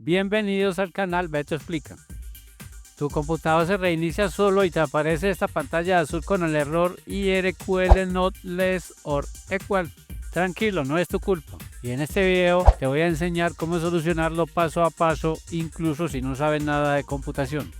Bienvenidos al canal Beto Explica. Tu computador se reinicia solo y te aparece esta pantalla azul con el error IRQL not less or equal. Tranquilo, no es tu culpa. Y en este video te voy a enseñar cómo solucionarlo paso a paso, incluso si no sabes nada de computación.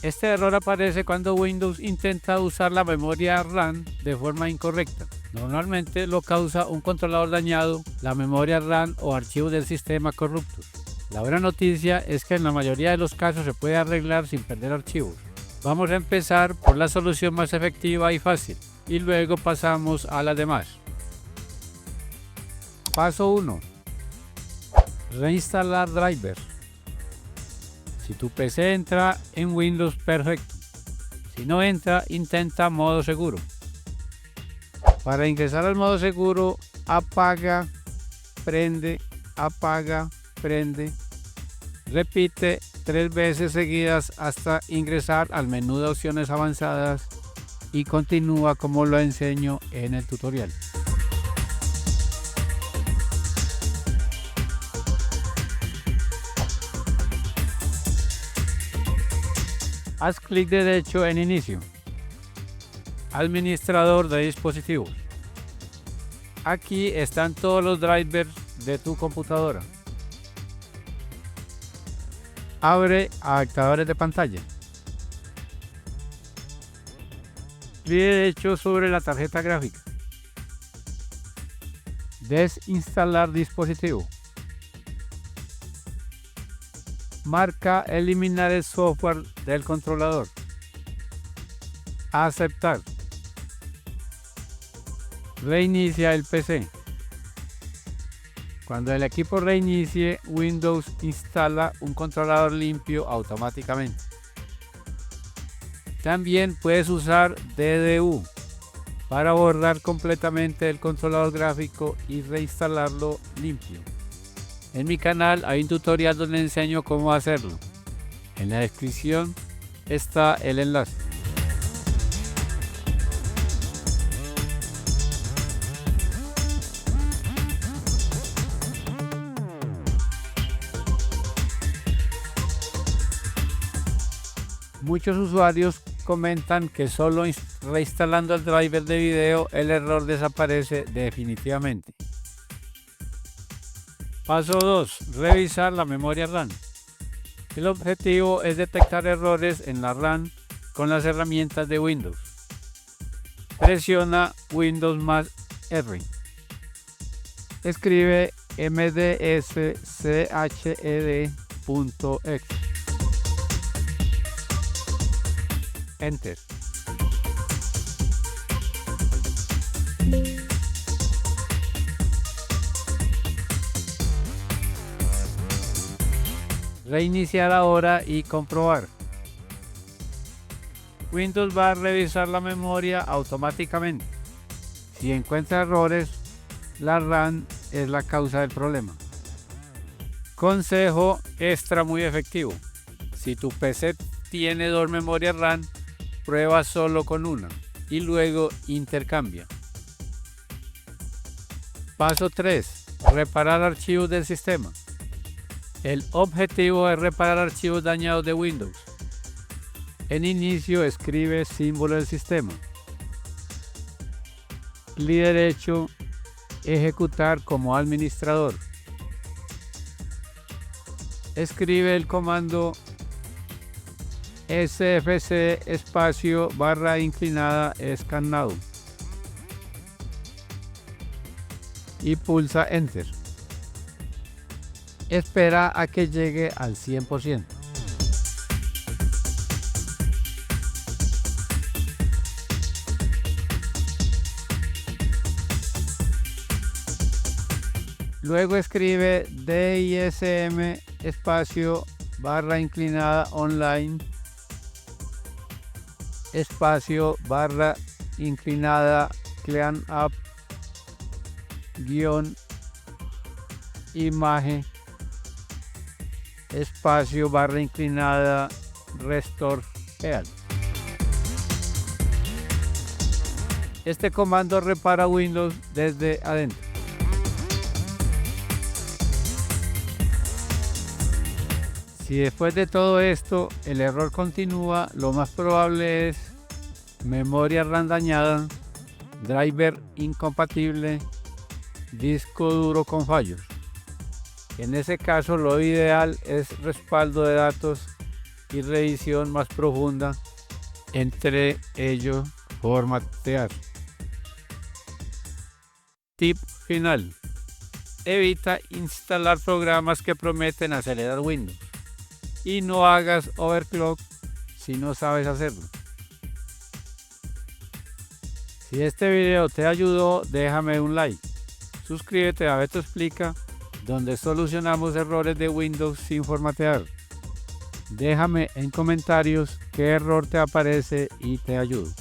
Este error aparece cuando Windows intenta usar la memoria RAM de forma incorrecta. Normalmente lo causa un controlador dañado, la memoria RAM o archivos del sistema corruptos. La buena noticia es que en la mayoría de los casos se puede arreglar sin perder archivos. Vamos a empezar por la solución más efectiva y fácil, y luego pasamos a las demás. Paso 1. Reinstalar drivers. Si tu PC entra en Windows, perfecto. Si no entra, intenta modo seguro. Para ingresar al modo seguro, apaga, prende, apaga, prende. Repite 3 veces seguidas hasta ingresar al menú de opciones avanzadas y continúa como lo enseño en el tutorial. Haz clic derecho en Inicio, Administrador de dispositivos. Aquí están todos los drivers de tu computadora. Abre adaptadores de pantalla. Clic derecho sobre la tarjeta gráfica. Desinstalar dispositivo. Marca eliminar el software del controlador. Aceptar. Reinicia el PC. Cuando el equipo reinicie, Windows instala un controlador limpio automáticamente. También puedes usar DDU para borrar completamente el controlador gráfico y reinstalarlo limpio. En mi canal hay un tutorial donde enseño cómo hacerlo. En la descripción está el enlace. Muchos usuarios comentan que solo reinstalando el driver de video el error desaparece definitivamente. Paso 2. Revisar la memoria RAM. El objetivo es detectar errores en la RAM con las herramientas de Windows. Presiona Windows más R. Escribe mdsched.exe. Enter. Reiniciar ahora y comprobar. Windows va a revisar la memoria automáticamente. Si encuentra errores, la RAM es la causa del problema. Consejo extra muy efectivo. Si tu PC tiene 2 memorias RAM, prueba solo con una y luego intercambia. Paso 3. Reparar archivos del sistema. El objetivo es reparar archivos dañados de Windows. En Inicio escribe símbolo del sistema. Clic derecho, Ejecutar como administrador. Escribe el comando sfc espacio barra inclinada escanado y pulsa Enter. Espera a que llegue al 100%. Luego escribe DISM espacio barra inclinada online espacio barra inclinada clean up guión imagen espacio barra inclinada restore head. Este comando repara Windows desde adentro. Si después de todo esto el error continúa, lo más probable es memoria RAM dañada, driver incompatible, disco duro con fallos. En ese caso lo ideal es respaldo de datos y revisión más profunda, entre ellos formatear. Tip final: evita instalar programas que prometen acelerar Windows y no hagas overclock si no sabes hacerlo. Si este video te ayudó, déjame un like. Suscríbete a Beto Explica, donde solucionamos errores de Windows sin formatear. Déjame en comentarios qué error te aparece y te ayudo.